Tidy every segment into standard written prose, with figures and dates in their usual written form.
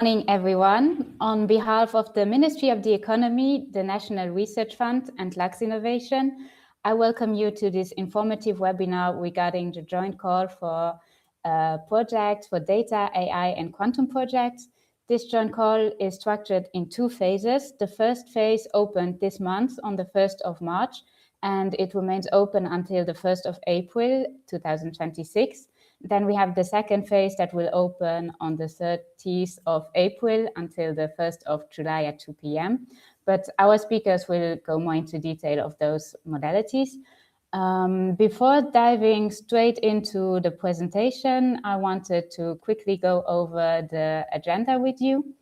Good morning, everyone. On behalf of the Ministry of the Economy, the National Research Fund, and Luxinnovation, I welcome you to this informative webinar regarding the joint call for projects for data, AI, and quantum projects. This joint call is structured in two phases. The first phase opened this month on the 1st of March, and it remains open until the 1st of April 2026. Then we have the second phase that will open on the 30th of April until the 1st of July at 2 p.m. But our speakers will go more into detail of those modalities. Before diving straight into the presentation, I wanted to quickly go over the agenda with you.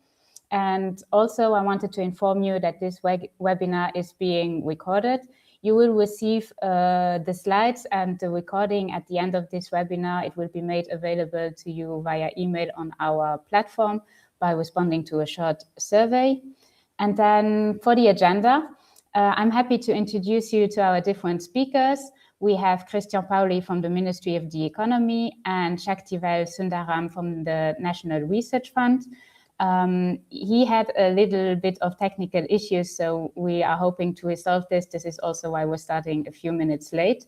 And also I wanted to inform you that this webinar is being recorded. You will receive the slides and the recording at the end of this webinar. It will be made available to you via email on our platform by responding to a short survey. And then for the agenda, I'm happy to introduce you to our different speakers. We have Christian Pauli from the Ministry of the Economy and Shaktivel Sundaram from the National Research Fund. He had a little bit of technical issues, so we are hoping to resolve this. This is also why we're starting a few minutes late.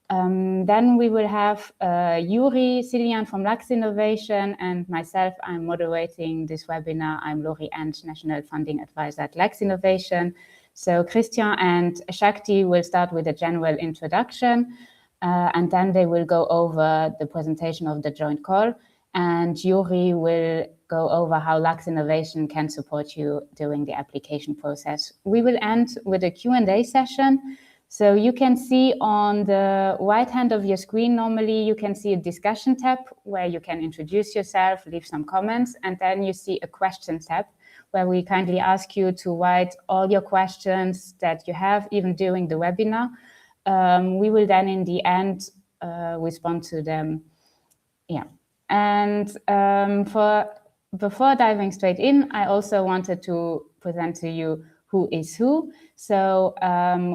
Then we will have Yuri Silian from Luxinnovation, and myself, I'm moderating this webinar. I'm Lori Ench, National Funding Advisor at Luxinnovation. So Christian and Shakti will start with a general introduction, and then they will go over the presentation of the joint call, and Yuri will go over how Luxinnovation can support you during the application process. We will end with a Q&A session. So you can see on the right hand of your screen, normally you can see a discussion tab where you can introduce yourself, leave some comments, and then you see a questions tab where we kindly ask you to write all your questions that you have, even during the webinar. We will then in the end respond to them. Yeah. And before diving straight in, I also wanted to present to you who is who. So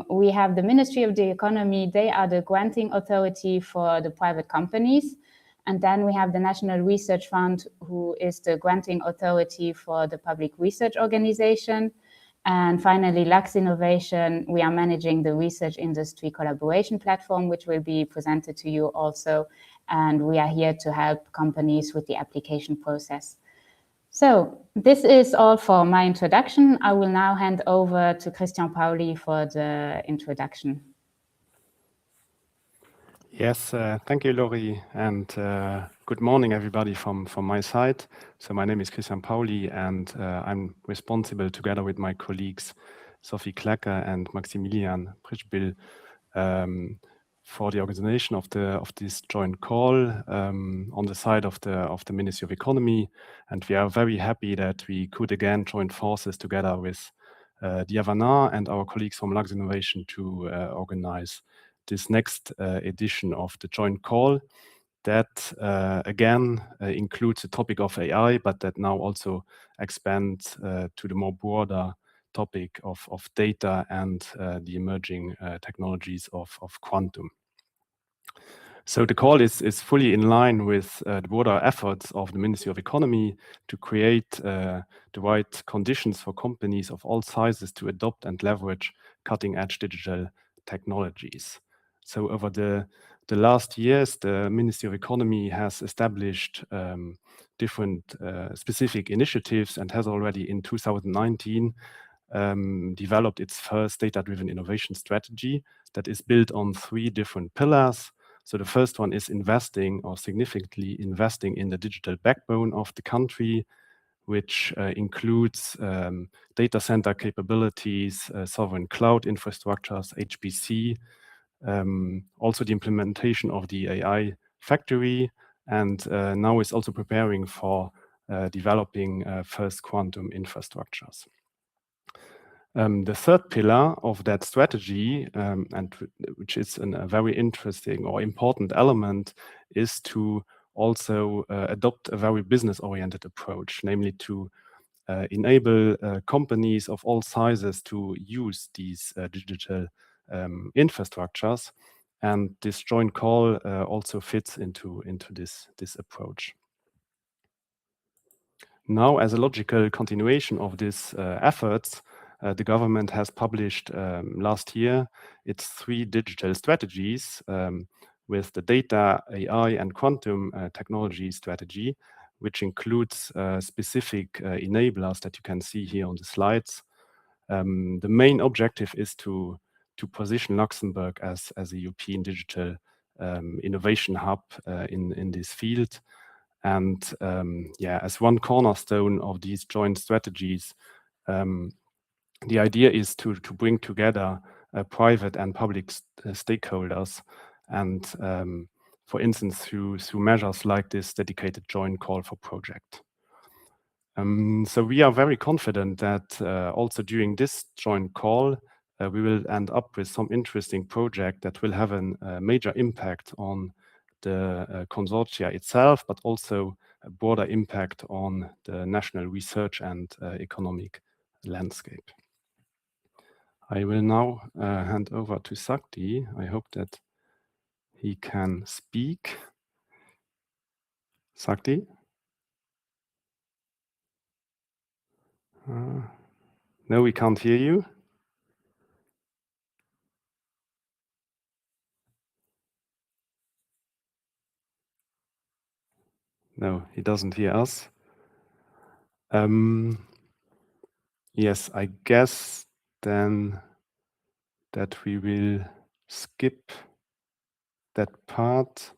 we have the Ministry of the Economy. They are the granting authority for the private companies. And then we have the National Research Fund, who is the granting authority for the public research organization. And finally, Luxinnovation, we are managing the research industry collaboration platform, which will be presented to you also. And we are here to help companies with the application process. So this is all for my introduction. I will now hand over to Christian Pauli for the introduction. Yes, thank you, Lori, and good morning, everybody from my side. So my name is Christian Pauli, and I'm responsible, together with my colleagues Sophie Klecker and Maximilian Prischbil, for the organization of this joint call on the side of the Ministry of Economy, and we are very happy that we could again join forces together with Diavana and our colleagues from Luxinnovation to organize this next edition of the joint call that again includes the topic of AI, but that now also expands to the more broader topic of data and the emerging technologies of quantum. So the call is fully in line with the broader efforts of the Ministry of Economy to create the right conditions for companies of all sizes to adopt and leverage cutting-edge digital technologies. So over the last years, the Ministry of Economy has established different specific initiatives and has already in 2019 developed its first data-driven innovation strategy that is built on 3 different pillars. So the first one is investing or significantly investing in the digital backbone of the country, which includes data center capabilities, sovereign cloud infrastructures, HPC, also the implementation of the AI factory, and now is also preparing for developing first quantum infrastructures. The third pillar of that strategy, and which is a very interesting or important element, is to also adopt a very business-oriented approach, namely to enable companies of all sizes to use these digital infrastructures. And this joint call also fits into this approach. Now, as a logical continuation of these efforts, the government has published last year its 3 digital strategies with the data, AI, and quantum technology strategy, which includes specific enablers that you can see here on the slides. The main objective is to position Luxembourg as a European digital innovation hub in this field. And as one cornerstone of these joint strategies, the idea is to bring together private and public stakeholders, and for instance, through measures like this dedicated joint call for project. So we are very confident that also during this joint call, we will end up with some interesting project that will have a major impact on the consortia itself, but also a broader impact on the national research and economic landscape. I will now hand over to Sakti. I hope that he can speak. Sakti? No, we can't hear you. No, he doesn't hear us. Yes, I guess then that we will skip that part.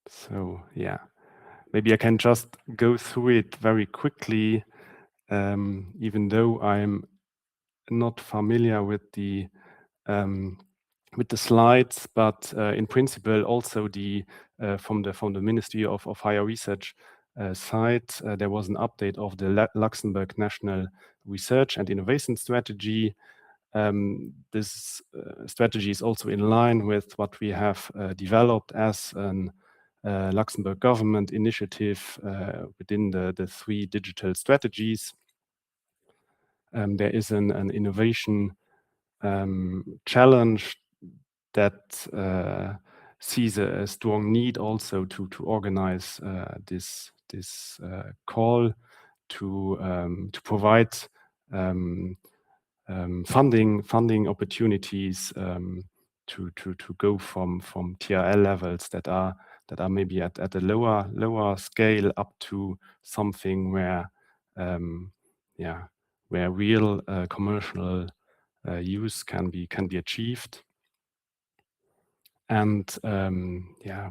So yeah, maybe I can just go through it very quickly, even though I'm not familiar with the slides, but in principle, also from the Ministry of Higher Research side, there was an update of the Luxembourg National Research and Innovation Strategy. This strategy is also in line with what we have developed as an Luxembourg government initiative within the 3 digital strategies. There is an innovation challenge that sees a strong need also to organize this call to provide funding opportunities to go from TRL levels that are maybe at a lower scale up to something where real commercial use can be achieved. And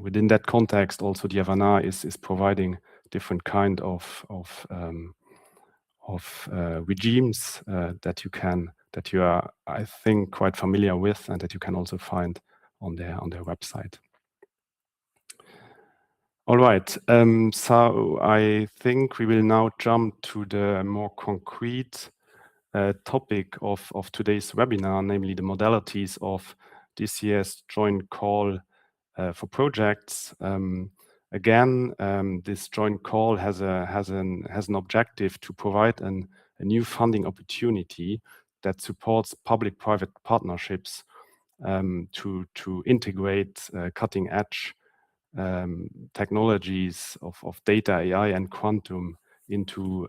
within that context, also the Havana is providing different kind of regimes that you are, I think, quite familiar with, and that you can also find on their website. All right, so I think we will now jump to the more concrete topic of today's webinar, namely the modalities of this year's joint call for projects. Again, this joint call has an objective to provide a new funding opportunity that supports public-private partnerships to integrate cutting-edge technologies of data, AI, and quantum into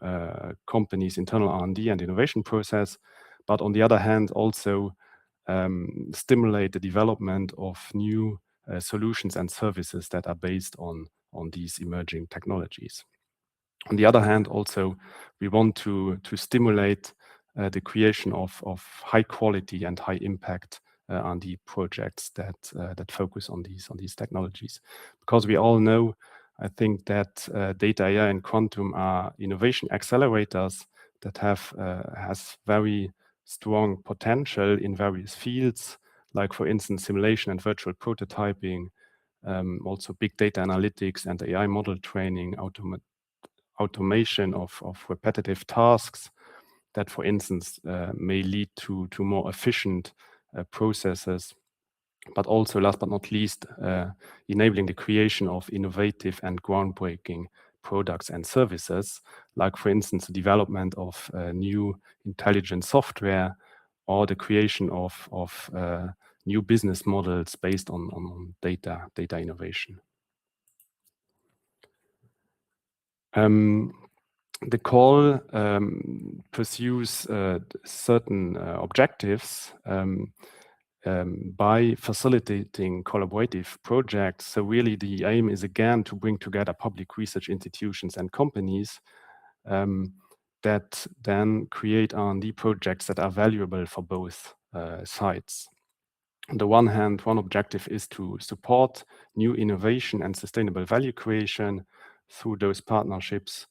companies' internal R&D and innovation process, but on the other hand, also stimulate the development of new solutions and services that are based on these emerging technologies. On the other hand, also, we want to stimulate the creation of high quality and high impact R&D projects that focus on these technologies. Because we all know, I think, that data, AI, and quantum are innovation accelerators that has very strong potential in various fields, like, for instance, simulation and virtual prototyping, also big data analytics and AI model training, automation of repetitive tasks that, for instance, may lead to more efficient processes, but also, last but not least, enabling the creation of innovative and groundbreaking products and services, like, for instance, the development of new intelligent software or the creation of new business models based on data innovation. The call pursues certain objectives by facilitating collaborative projects. So really the aim is again to bring together public research institutions and companies that then create R&D projects that are valuable for both sides. On the one hand, one objective is to support new innovation and sustainable value creation through those partnerships.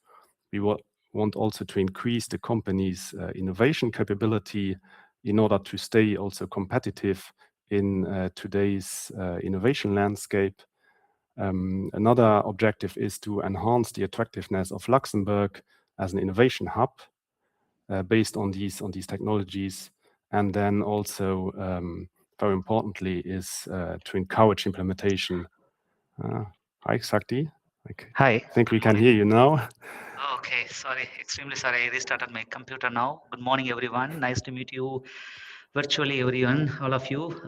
We want also to increase the company's innovation capability in order to stay also competitive in today's innovation landscape. Another objective is to enhance the attractiveness of Luxembourg as an innovation hub based on these technologies, and then also very importantly is to encourage implementation. Hi, Sakti. Hi. I think we can hear you now. Okay, sorry, extremely sorry. I restarted my computer now. Good morning, everyone. Nice to meet you virtually, everyone, all of you.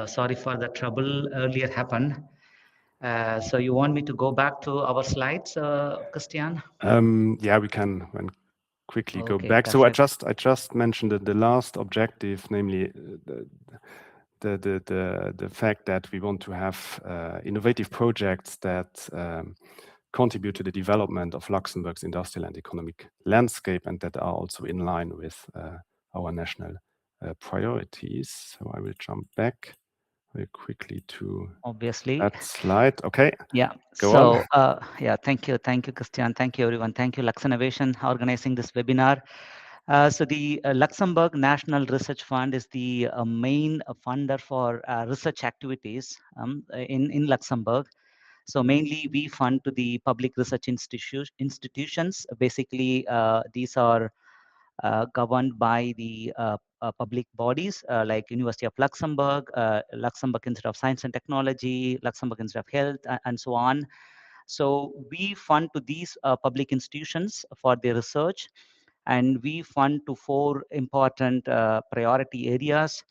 Sorry for the trouble earlier happened. So you want me to go back to our slides, Christian? Yeah, we can quickly go Okay, back. perfect. So I just mentioned that the last objective, namely the fact that we want to have innovative projects that contribute to the development of Luxembourg's industrial and economic landscape, and that are also in line with our national priorities. So I will jump back very quickly to Obviously that slide. Okay. Yeah. Go so on. Yeah, thank you, Christian. Thank you, everyone. Thank you, Luxinnovation, organizing this webinar. So the Luxembourg National Research Fund is the main funder for research activities in Luxembourg. So mainly we fund to the public research institutions. Basically, these are governed by the public bodies like University of Luxembourg, Luxembourg Institute of Science and Technology, Luxembourg Institute of Health, and so on. So we fund to these public institutions for their research, and we fund to 4 important priority areas.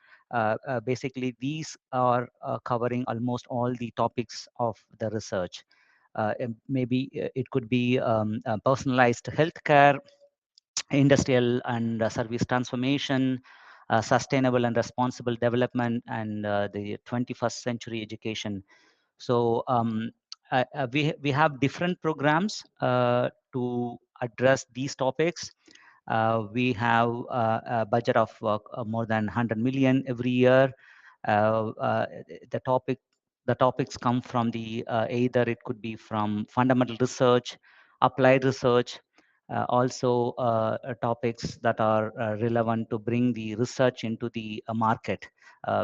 Basically, these are covering almost all the topics of the research. Maybe it could be personalized healthcare, industrial and service transformation, sustainable and responsible development, and the 21st century education. So we have different programs to address these topics. We have a budget of more than 100 million every year. The topics come from the either it could be from fundamental research, applied research, also topics that are relevant to bring the research into the market.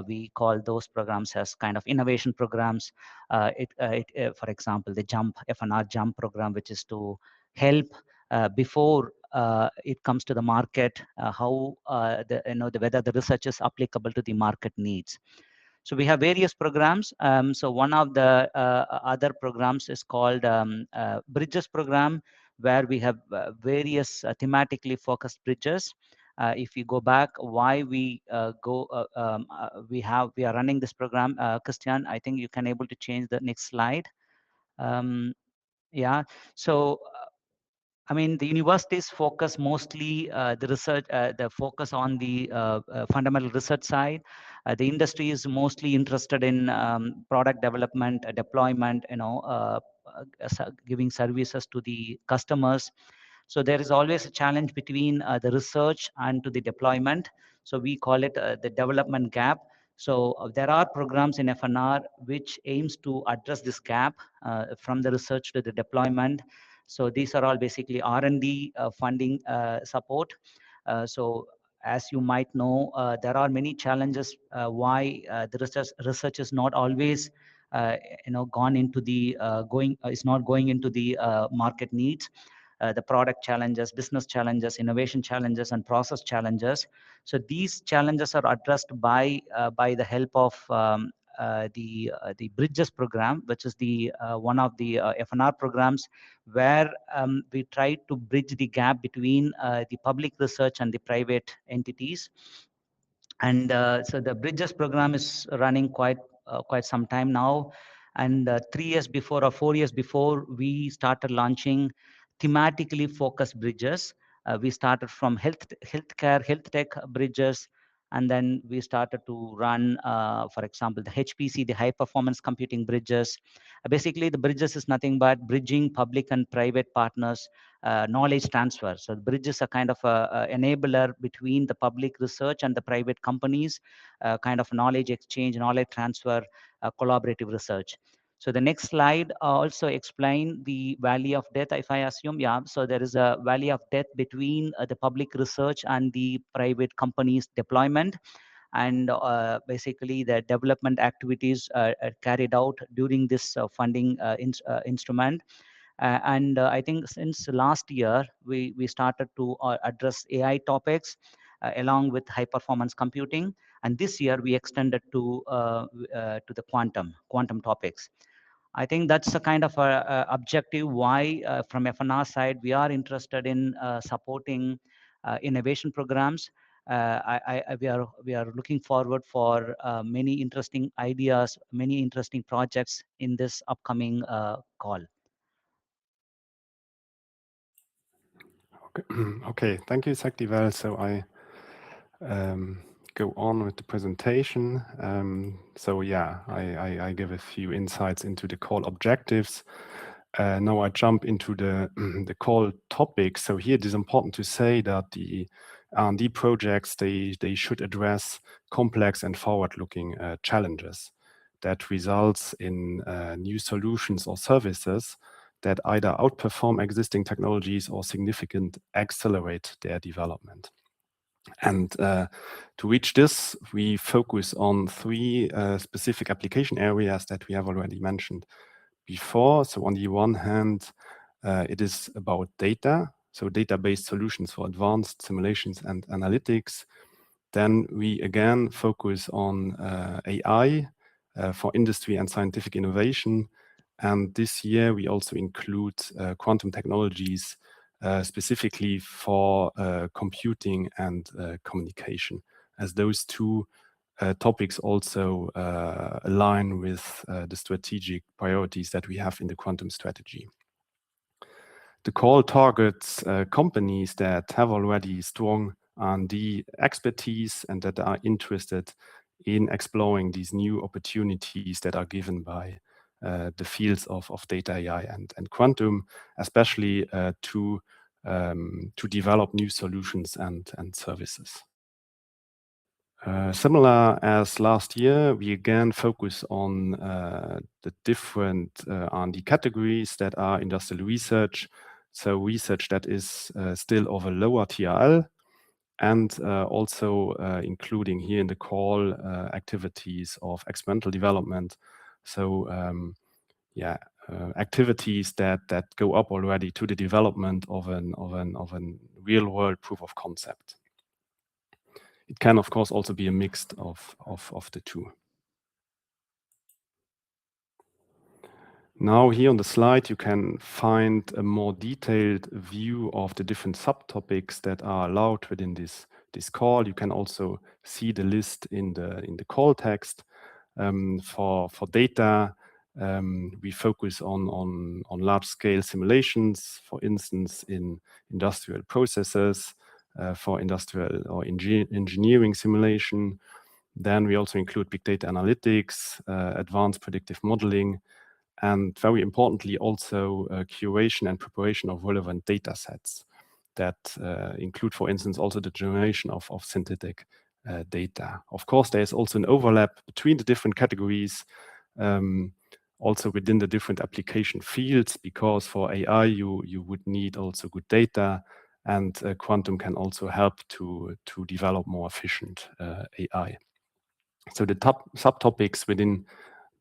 We call those programs as kind of innovation programs. For example, the FNR Jump program, which is to help before it comes to the market, how whether the research is applicable to the market needs. So we have various programs. So one of the other programs is called Bridges program, where we have various thematically focused bridges. If you go back, why we we are running this program, Christian, I think you can able to change the next slide. Yeah, so I mean, the universities focus mostly the research, the focus on the fundamental research side. The industry is mostly interested in product development, deployment, giving services to the customers. So there is always a challenge between the research and to the deployment. So we call it the development gap. So there are programs in FNR which aims to address this gap from the research to the deployment. So these are all basically R&D funding support. So as you might know, there are many challenges why the research is not always gone into the is not going into the market needs. The product challenges, business challenges, innovation challenges, and process challenges. So these challenges are addressed by the help of the Bridges program, which is the one of the FNR programs, where we try to bridge the gap between the public research and the private entities. And so the Bridges program is running quite some time now. And 3 years before or 4 years before, we started launching thematically focused bridges. We started from healthcare, health tech bridges, and then we started to run, for example, the HPC, the high performance computing bridges. Basically, the bridges is nothing but bridging public and private partners, knowledge transfer. So the bridges are kind of a enabler between the public research and the private companies, kind of knowledge exchange, knowledge transfer, collaborative research. So the next slide also explain the valley of death, if I assume. Yeah, so there is a valley of death between the public research and the private companies deployment. And basically the development activities are carried out during this funding instrument. And I think since last year, we started to address AI topics along with high performance computing. And this year we extended to the quantum topics. I think that's a kind of a objective why from FNR side, we are interested in supporting innovation programs. We are looking forward for many interesting ideas, many interesting projects in this upcoming call. Okay, thank you, Saktival. So I go on with the presentation. So yeah, I give a few insights into the call objectives. Now I jump into the the call topics. So here it is important to say that the R&D projects, they should address complex and forward-looking challenges that results in new solutions or services that either outperform existing technologies or significantly accelerate their development. And to reach this, we focus on three specific application areas that we have already mentioned before. So on the one hand, it is about data, so data-based solutions for advanced simulations and analytics. Then we again focus on AI for industry and scientific innovation. And this year we also include quantum technologies specifically for computing and communication, as those two topics also align with the strategic priorities that we have in the quantum strategy. The call targets companies that have already strong R&D expertise and that are interested in exploring these new opportunities that are given by the fields of data, AI, and quantum, especially to develop new solutions and services. Similar as last year, we again focus on the different R&D categories that are industrial research, so research that is still of a lower TRL, and also including here in the call activities of experimental development. So activities that go up already to the development of an real world proof of concept. It can, of course, also be a mix of the two. Now here on the slide, you can find a more detailed view of the different subtopics that are allowed within this call. You can also see the list in the call text. For data, we focus on large-scale simulations, for instance, in industrial processes, for industrial or engineering simulation. Then we also include big data analytics, advanced predictive modeling, and very importantly, also curation and preparation of relevant data sets that include, for instance, also the generation of synthetic data. Of course, there's also an overlap between the different categories, also within the different application fields, because for AI, you would need also good data, and quantum can also help to develop more efficient AI. So the top subtopics within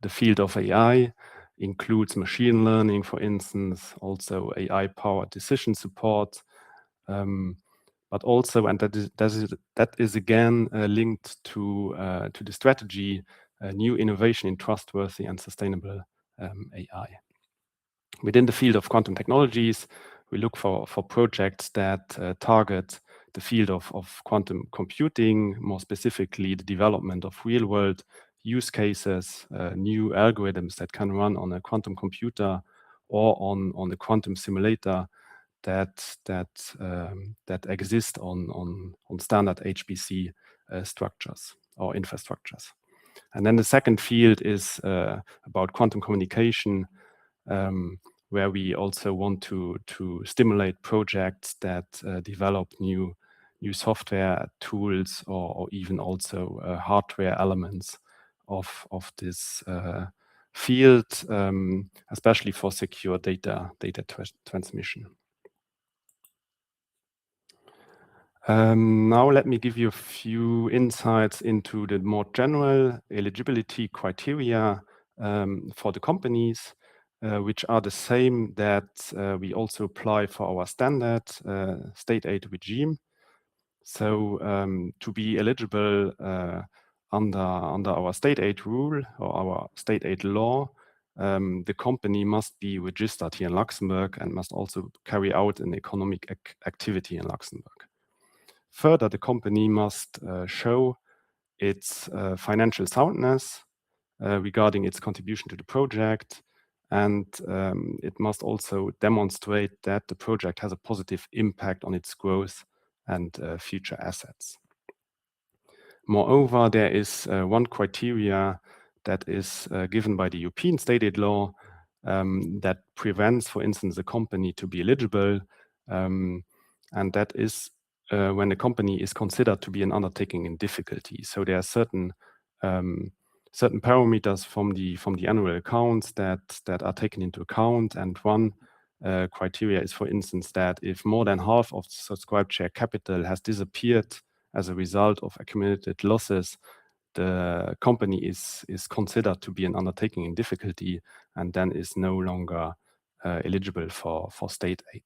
the field of AI includes machine learning, for instance, also AI-powered decision support, but also, and that is again linked to the strategy, new innovation in trustworthy and sustainable AI. Within the field of quantum technologies, we look for projects that target the field of quantum computing, more specifically the development of real-world use cases, new algorithms that can run on a quantum computer or on the quantum simulator that exist on standard HPC structures or infrastructures. And then the second field is about quantum communication, where we also want to stimulate projects that develop new software tools or even also hardware elements of this field, especially for secure data transmission. Now let me give you a few insights into the more general eligibility criteria for the companies, which are the same that we also apply for our standard state aid regime. So to be eligible under our state aid rule or our state aid law, the company must be registered here in Luxembourg and must also carry out an economic activity in Luxembourg. Further, the company must show its financial soundness regarding its contribution to the project, and it must also demonstrate that the project has a positive impact on its growth and future assets. Moreover, there is one criteria that is given by the European state aid law that prevents, for instance, a company to be eligible, and that is when the company is considered to be an undertaking in difficulty. So there are certain parameters from the annual accounts that are taken into account, and one criteria is, for instance, that if more than half of the subscribed share capital has disappeared as a result of accumulated losses, the company is considered to be an undertaking in difficulty and then is no longer eligible for state aid.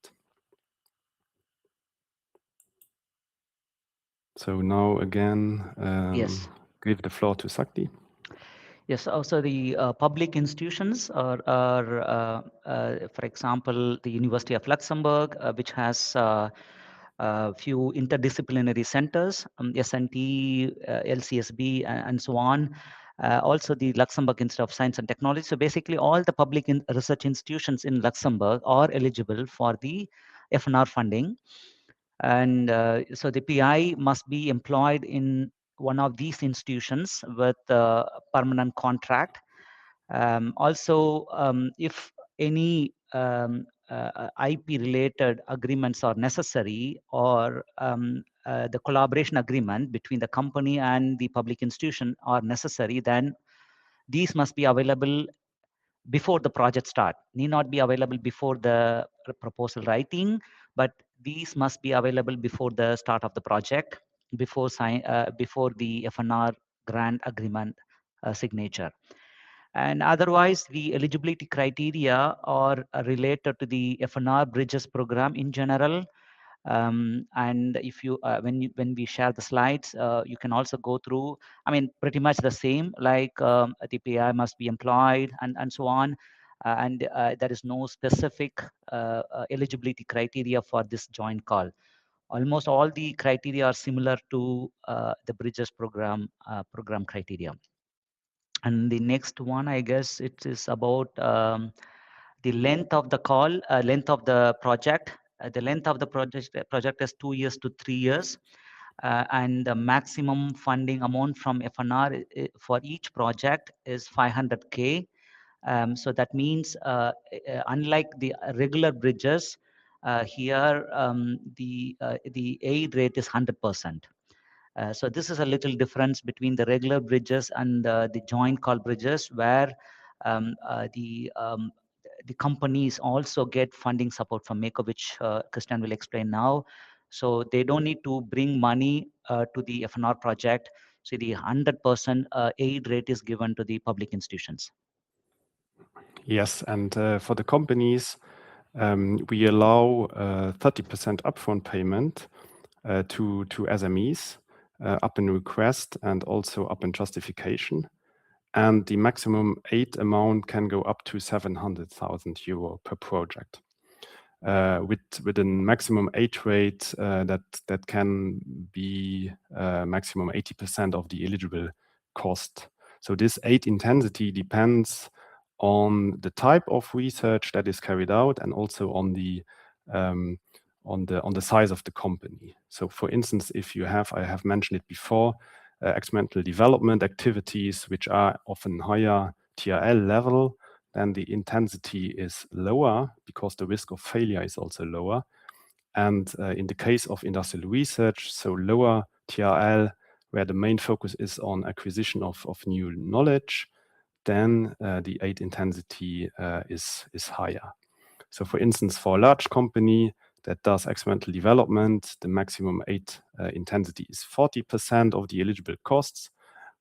So now again, Yes. give the floor to Sakti. Yes, also the public institutions are for example, the University of Luxembourg, which has a few interdisciplinary centers, SNT, LCSB, and so on. Also the Luxembourg Institute of Science and Technology. So basically all the public research institutions in Luxembourg are eligible for the FNR funding. And so the PI must be employed in one of these institutions with a permanent contract. Also, if any IP-related agreements are necessary, or the collaboration agreement between the company and the public institution are necessary, then these must be available before the project start. Need not be available before the proposal writing, but these must be available before the start of the project, before the FNR grant agreement signature. And otherwise, the eligibility criteria are related to the FNR Bridges program in general. And if you when we share the slides, you can also go through, I mean, pretty much the same, like the PI must be employed and so on. And there is no specific eligibility criteria for this joint call. Almost all the criteria are similar to the Bridges program criteria. And the next one, I guess it is about the length of the call, length of the project. The length of the project is 2 years to 3 years. And the maximum funding amount from FNR for each project is 500K. So that means unlike the regular bridges, here the aid rate is 100%. So this is a little difference between the regular bridges and the joint call bridges, where the companies also get funding support from MECO, which Christian will explain now. So they don't need to bring money to the FNR project. So the 100% aid rate is given to the public institutions. Yes, and for the companies, we allow 30% upfront payment to SMEs up in request and also up in justification. And the maximum aid amount can go up to 700,000 euro per project, with a maximum aid rate that can be maximum 80% of the eligible cost. So this aid intensity depends on the type of research that is carried out and also on the on the size of the company. So for instance, if you have, I have mentioned it before, experimental development activities which are often higher TRL level, then the intensity is lower because the risk of failure is also lower. And in the case of industrial research, so lower TRL, where the main focus is on acquisition of new knowledge, then the aid intensity is higher. So for instance, for a large company that does experimental development, the maximum aid intensity is 40% of the eligible costs,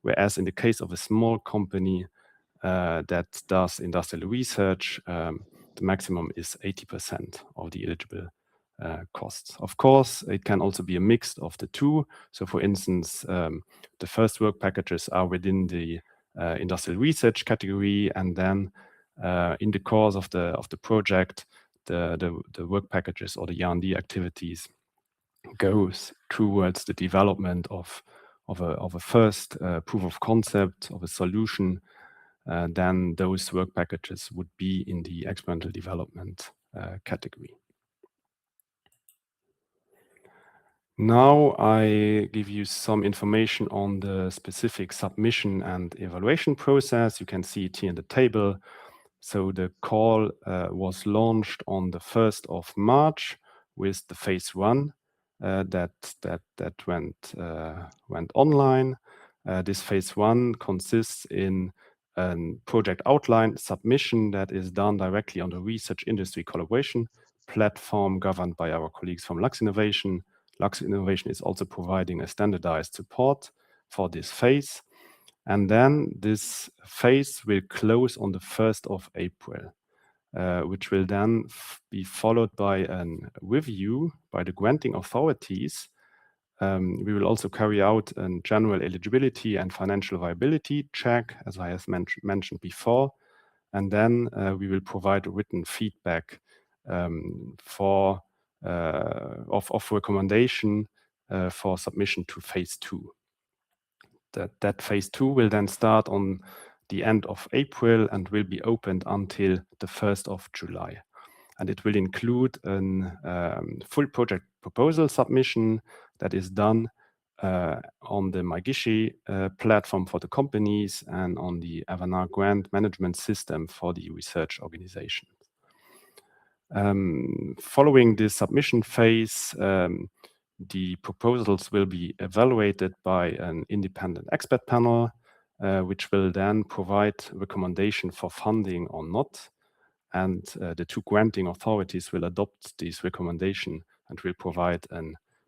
whereas in the case of a small company that does industrial research, the maximum is 80% of the eligible costs. Of course, it can also be a mix of the two. So for instance, the first work packages are within the industrial research category, and then in the course of the project, the work packages or the R&D activities goes towards the development of a first proof of concept of a solution. Then those work packages would be in the experimental development category. Now I give you some information on the specific submission and evaluation process. You can see it here in the table. So the call was launched on the 1st of March with the phase 1 that went online. This phase 1 consists in a project outline submission that is done directly on the research industry collaboration platform governed by our colleagues from Luxinnovation. Luxinnovation is also providing a standardized support for this phase. And then this phase will close on the 1st of April, which will then be followed by a review by the granting authorities. We will also carry out a general eligibility and financial viability check, as I have mentioned before. And then we will provide written feedback of recommendation for submission to phase 2. That phase 2 will then start on the end of April and will be opened until the 1st of July. And it will include a full project proposal submission that is done on the MyGishi platform for the companies and on the Avanar grant management system for the research organization. Following this submission phase, the proposals will be evaluated by an independent expert panel, which will then provide recommendation for funding or not. And the two granting authorities will adopt this recommendation and will provide a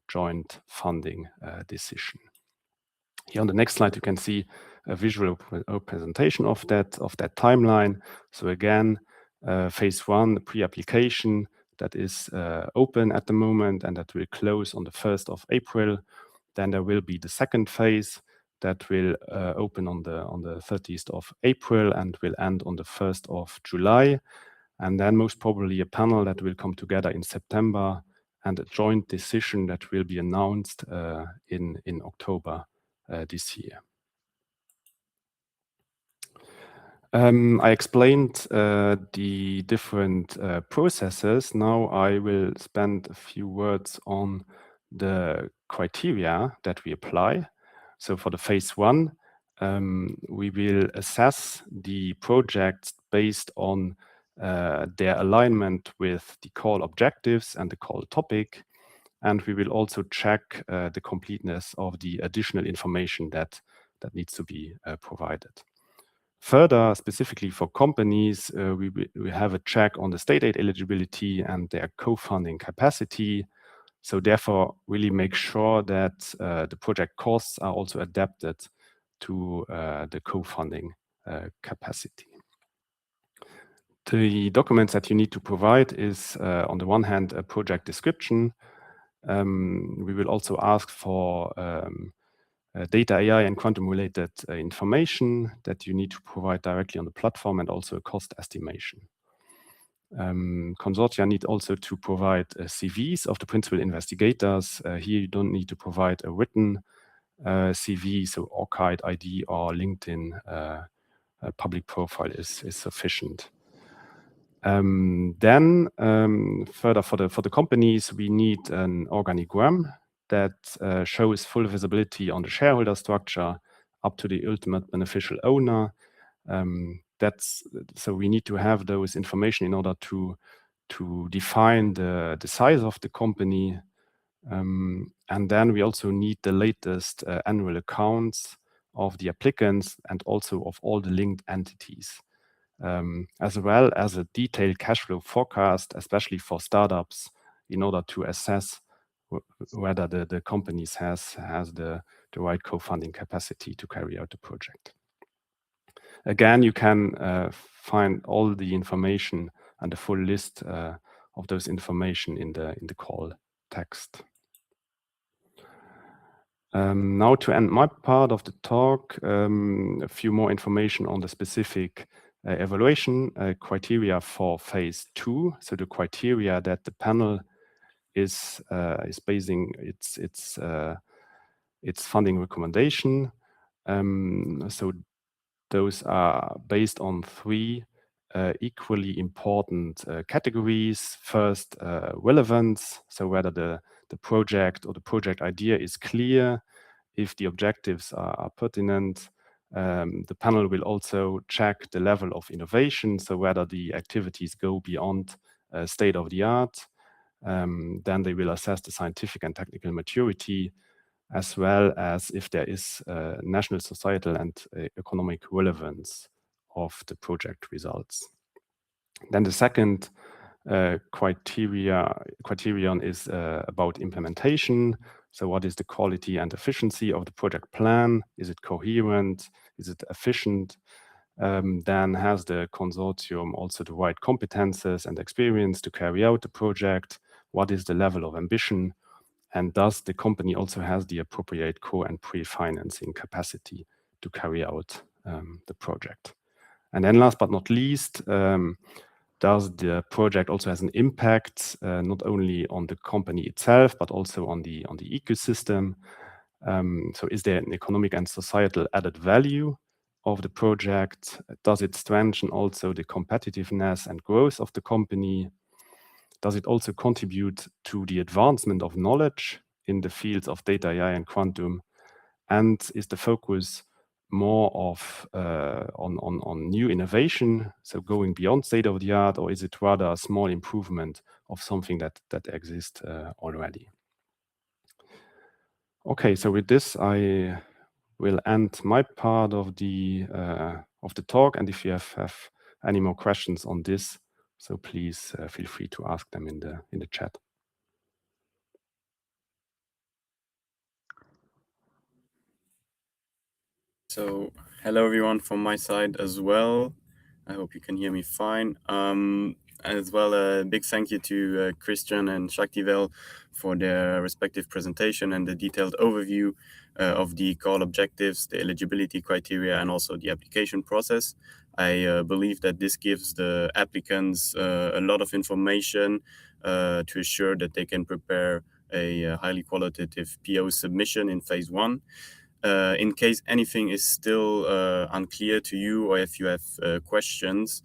joint funding decision. Here on the next slide, you can see a visual presentation of that timeline. So again, phase 1, the pre-application, that is open at the moment and that will close on the 1st of April. Then there will be the second phase that will open on the 30th of April and will end on the 1st of July. And then most probably a panel that will come together in September and a joint decision that will be announced in October this year. I explained the different processes. Now I will spend a few words on the criteria that we apply. So for the phase 1, we will assess the projects based on their alignment with the call objectives and the call topic. And we will also check the completeness of the additional information that needs to be provided. Further, specifically for companies, we have a check on the state aid eligibility and their co-funding capacity. So therefore, really make sure that the project costs are also adapted to the co-funding capacity. The documents that you need to provide is, on the one hand, a project description. We will also ask for data, AI, and quantum-related information that you need to provide directly on the platform, and also a cost estimation. Consortia need also to provide CVs of the principal investigators. Here you don't need to provide a written CV, so ORCID ID or LinkedIn public profile is sufficient. Then further for the companies, we need an organigram that shows full visibility on the shareholder structure up to the ultimate beneficial owner. So we need to have those information in order to define the size of the company. And then we also need the latest annual accounts of the applicants and also of all the linked entities, as well as a detailed cash flow forecast, especially for startups, in order to assess whether the companies has the right co-funding capacity to carry out the project. Again, you can find all the information and the full list of those information in the call text. Now to end my part of the talk, a few more information on the specific evaluation criteria for phase 2. So the criteria that the panel is basing its funding recommendation. So those are based on 3 equally important categories. First, relevance, so whether the project or the project idea is clear, if the objectives are pertinent. The panel will also check the level of innovation, so whether the activities go beyond state of the art. Then they will assess the scientific and technical maturity, as well as if there is national, societal, and economic relevance of the project results. Then the second criterion is about implementation. So what is the quality and efficiency of the project plan? Is it coherent? Is it efficient? Then has the consortium also the right competences and experience to carry out the project? What is the level of ambition? And does the company also has the appropriate co- and pre-financing capacity to carry out the project? And then last but not least, does the project also has an impact not only on the company itself, but also on the ecosystem? So is there an economic and societal added value of the project? Does it strengthen also the competitiveness and growth of the company? Does it also contribute to the advancement of knowledge in the fields of data, AI, and quantum? And is the focus more of on new innovation, so going beyond state of the art, or is it rather a small improvement of something that exists already? Okay, so with this, I will end my part of the talk, and if you have any more questions on this, so please feel free to ask them in the chat. So hello everyone from my side as well. I hope you can hear me fine. As well, a big thank you to Christian and Shaktivel for their respective presentation and the detailed overview of the call objectives, the eligibility criteria, and also the application process. I believe that this gives the applicants a lot of information to assure that they can prepare a highly qualitative PO submission in phase 1. In case anything is still unclear to you, or if you have questions,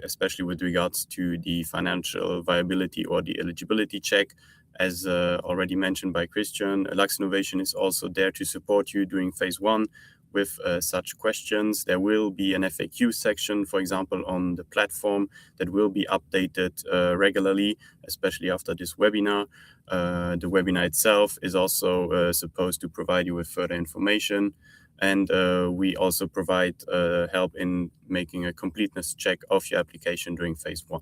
especially with regards to the financial viability or the eligibility check, as already mentioned by Christian, Luxinnovation is also there to support you during phase 1 with such questions. There will be an FAQ section, for example, on the platform that will be updated regularly, especially after this webinar. The webinar itself is also supposed to provide you with further information. And we also provide help in making a completeness check of your application during phase 1.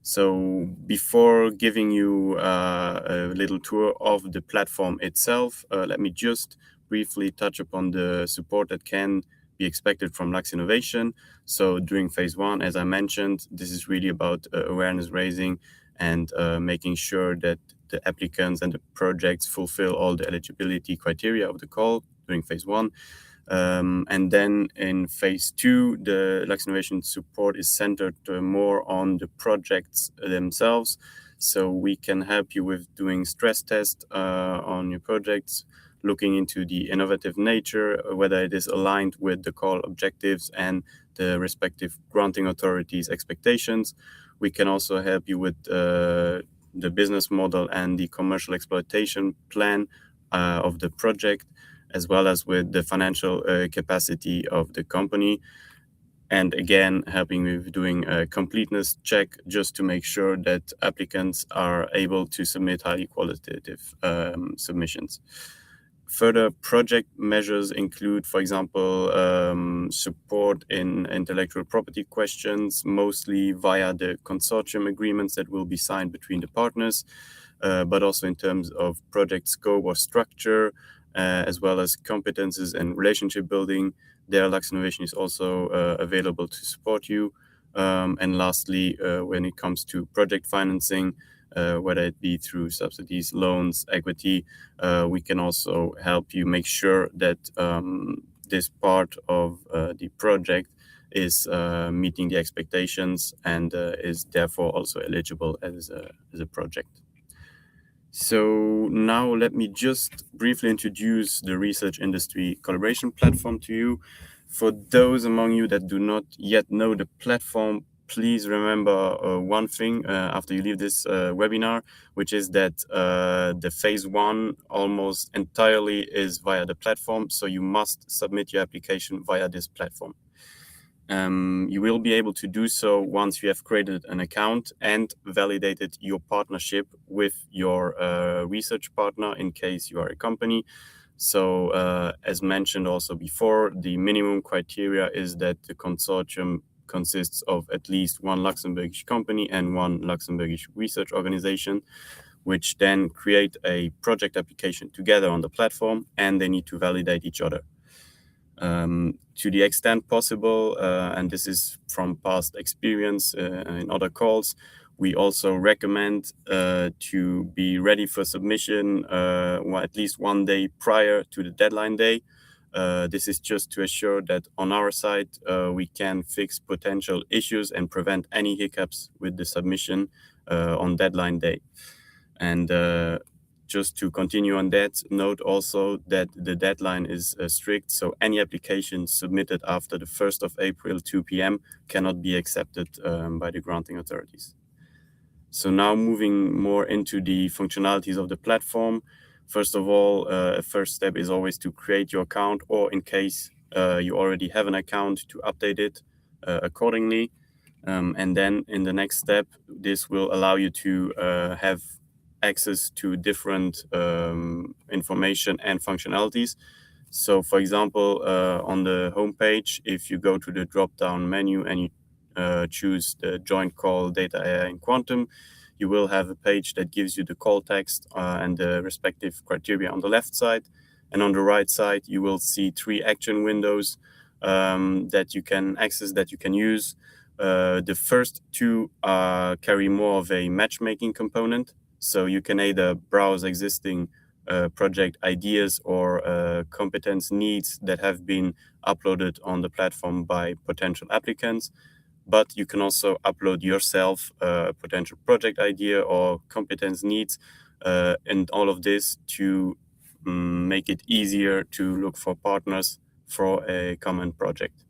So before giving you a little tour of the platform itself, let me just briefly touch upon the support that can be expected from Luxinnovation. So during phase 1, as I mentioned, this is really about awareness raising and making sure that the applicants and the projects fulfill all the eligibility criteria of the call during phase 1. And then in phase 2, the Luxinnovation support is centered more on the projects themselves. So we can help you with doing stress tests on your projects, looking into the innovative nature, whether it is aligned with the call objectives and the respective granting authorities' expectations. We can also help you with the business model and the commercial exploitation plan of the project, as well as with the financial capacity of the company. And again, helping with doing a completeness check just to make sure that applicants are able to submit highly qualitative submissions. Further project measures include, for example, support in intellectual property questions, mostly via the consortium agreements that will be signed between the partners, but also in terms of project scope or structure, as well as competences and relationship building. There, Luxinnovation is also available to support you. And lastly, when it comes to project financing, whether it be through subsidies, loans, equity, we can also help you make sure that this part of the project is meeting the expectations and is therefore also eligible as a project. So now let me just briefly introduce the Research Industry Collaboration Platform to you. For those among you that do not yet know the platform, please remember one thing after you leave this webinar, which is that the phase 1 almost entirely is via the platform, so you must submit your application via this platform. You will be able to do so once you have created an account and validated your partnership with your research partner in case you are a company. So as mentioned also before, the minimum criteria is that the consortium consists of at least one Luxembourgish company and one Luxembourgish research organization, which then create a project application together on the platform, and they need to validate each other. To the extent possible, and this is from past experience in other calls, we also recommend to be ready for submission at least 1 day prior to the deadline day. This is just to assure that on our side, we can fix potential issues and prevent any hiccups with the submission on deadline day. And just to continue on that, note also that the deadline is strict, so any application submitted after the 1st of April, 2 p.m. cannot be accepted by the granting authorities. So now moving more into the functionalities of the platform. First of all, a first step is always to create your account, or in case you already have an account, to update it accordingly. And then in the next step, this will allow you to have access to different information and functionalities. So for example, on the homepage, if you go to the drop-down menu and you choose the joint call data AI in Qantum, you will have a page that gives you the call text and the respective criteria on the left side. And on the right side, you will see 3 action windows that you can access, that you can use. The first 2 carry more of a matchmaking component. So you can either browse existing project ideas or competence needs that have been uploaded on the platform by potential applicants. But you can also upload yourself a potential project idea or competence needs, and all of this to make it easier to look for partners for a common project.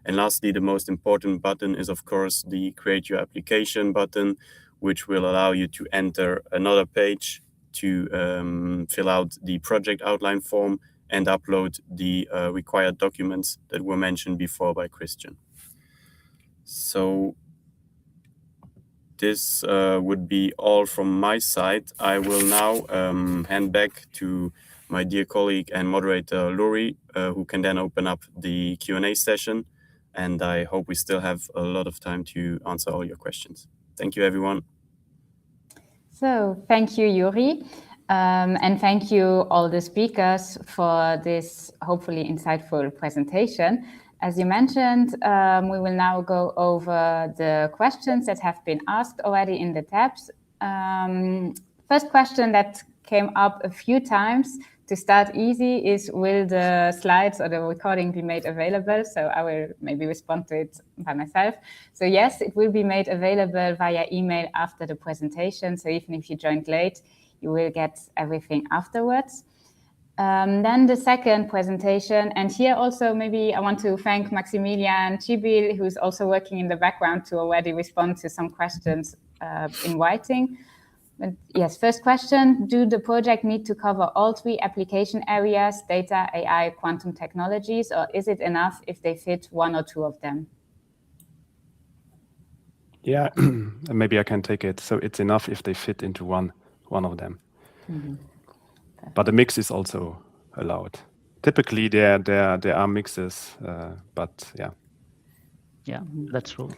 And lastly, the most important button is, of course, the Create Your Application button, which will allow you to enter another page to fill out the project outline form and upload the required documents that were mentioned before by Christian. So this would be all from my side. I will now hand back to my dear colleague and moderator, Lori, who can then open up the Q&A session. And I hope we still have a lot of time to answer all your questions. Thank you, everyone. So thank you, Yuri. And thank you all the speakers for this hopefully insightful presentation. As you mentioned, we will now go over the questions that have been asked already in the tabs. First question that came up a few times, to start easy, is will the slides or the recording be made available? So I will maybe respond to it by myself. So yes, it will be made available via email after the presentation. So even if you joined late, you will get everything afterwards. Then the second presentation, and here also maybe I want to thank Maximilian Chibil, who's also working in the background to already respond to some questions in writing. But yes, first question, do the project need to cover all three application areas, data, AI, quantum technologies, or is it enough if they fit one or two of them? Yeah, maybe I can take it. So it's enough if they fit into one of them. Mm-hmm. But the mix is also allowed. Typically, there are mixes, but yeah. Yeah, that's true.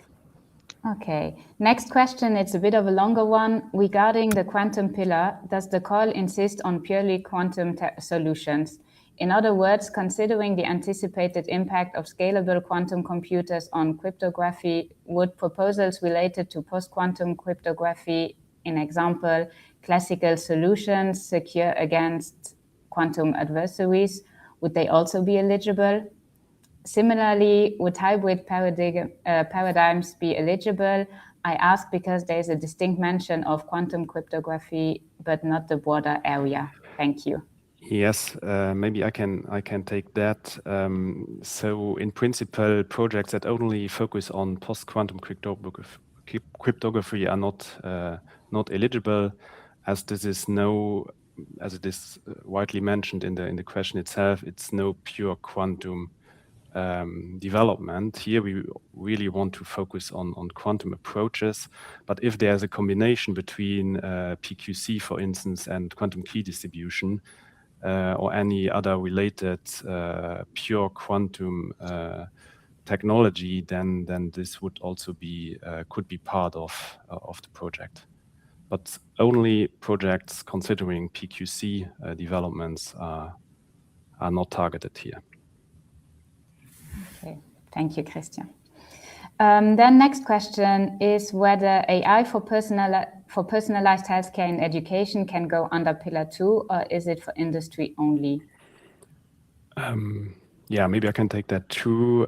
Okay, next question, it's a bit of a longer one. Regarding the quantum pillar, does the call insist on purely quantum solutions? In other words, considering the anticipated impact of scalable quantum computers on cryptography, would proposals related to post-quantum cryptography, in example, classical solutions secure against quantum adversaries, would they also be eligible? Similarly, would hybrid paradigms be eligible? I ask because there is a distinct mention of quantum cryptography, but not the broader area. Thank you. Yes, maybe I can take that. So in principle, projects that only focus on post-quantum cryptography are not eligible, as this is as it is widely mentioned in the question itself. It's no pure quantum development. Here we really want to focus on quantum approaches, but if there's a combination between PQC, for instance, and quantum key distribution, or any other related pure quantum technology, then this would also be could be part of the project. But only projects considering PQC developments are not targeted here. Okay, thank you, Christian. Then next question is whether AI for personalized healthcare and education can go under Pillar 2, or is it for industry only? Yeah, maybe I can take that too.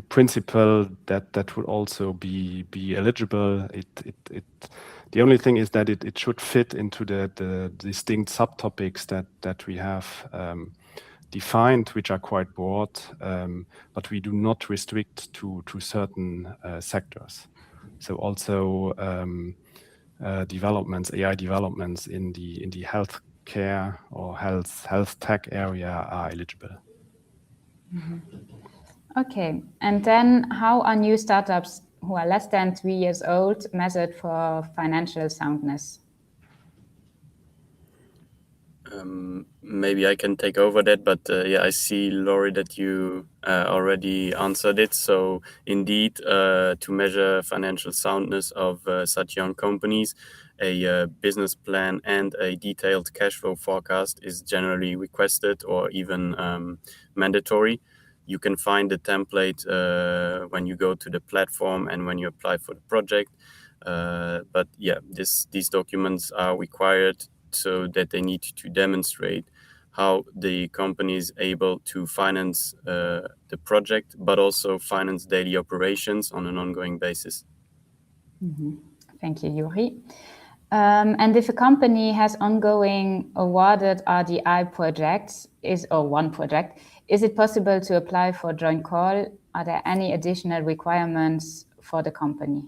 Principle that would also be eligible. The only thing is that it should fit into the distinct subtopics that we have defined, which are quite broad, but we do not restrict to certain sectors. So also developments, AI developments in the healthcare or health tech area are eligible. Mm-hmm. Okay, and then how are new startups who are less than 3 years old measured for financial soundness? Maybe I can take over that, but yeah, I see, Laurie, that you already answered it. So indeed, to measure financial soundness of such young companies, a business plan and a detailed cash flow forecast is generally requested or even mandatory. You can find the template when you go to the platform and when you apply for the project. But yeah, these documents are required so that they need to demonstrate how the company is able to finance the project, but also finance daily operations on an ongoing basis. Mm-hmm. Thank you, Yuri. And if a company has ongoing awarded RDI projects, one project, is it possible to apply for joint call? Are there any additional requirements for the company?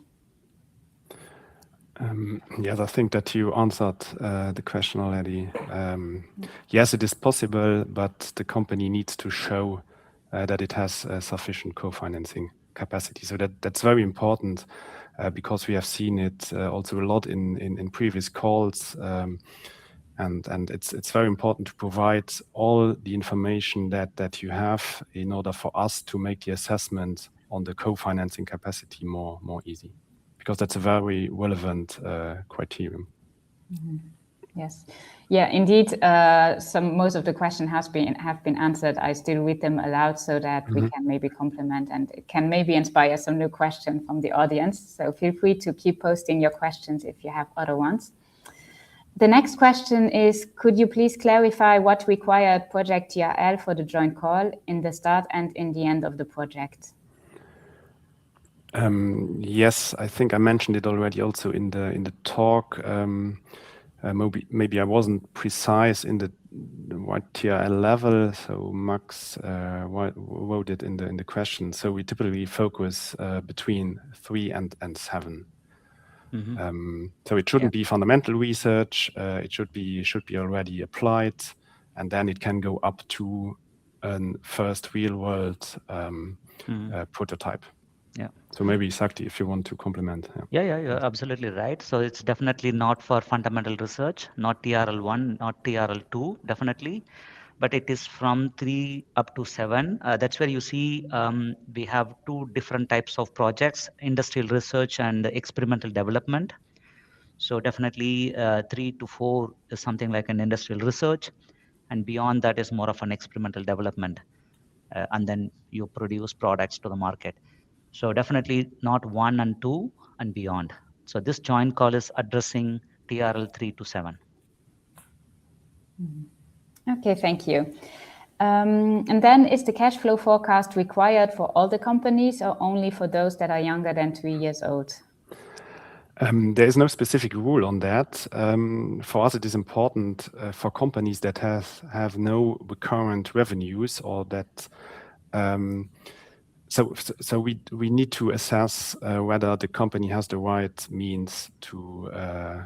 Yes, I think that you answered the question already. Yes, it is possible, but the company needs to show that it has sufficient co-financing capacity. So that's very important because we have seen it also a lot in previous calls. And it's very important to provide all the information that you have in order for us to make the assessment on the co-financing capacity more easy, because that's a very relevant criterion. Mm-hmm. Yes, yeah, indeed. Most of the questions have been answered. I still read them aloud so that we can maybe complement, and it can maybe inspire some new questions from the audience. So feel free to keep posting your questions if you have other ones. The next question is, could you please clarify what required project TRL for the joint call in the start and in the end of the project? Yes, I think I mentioned it already also in the talk. Maybe I wasn't precise in the what TRL level. So Max wrote it in the question. So we typically focus between 3 and 7. So it shouldn't be fundamental research. It should be already applied, and then it can go up to a first real world prototype. Yeah. So maybe Sakti, if you want to complement. Yeah, you're absolutely right. So it's definitely not for fundamental research, not TRL1, not TRL2, definitely, but it is from 3 up to 7. That's where you see we have 2 different types of projects, industrial research and experimental development. So definitely 3 to 4 is something like an industrial research, and beyond that is more of an experimental development. And then you produce products to the market. So definitely not 1 and 2 and beyond. So this joint call is addressing TRL 3 to 7. Okay, thank you. And then is the cash flow forecast required for all the companies or only for those that are younger than 3 years old? There is no specific rule on that. For us, it is important for companies that have no recurrent revenues, or that so we need to assess whether the company has the right means to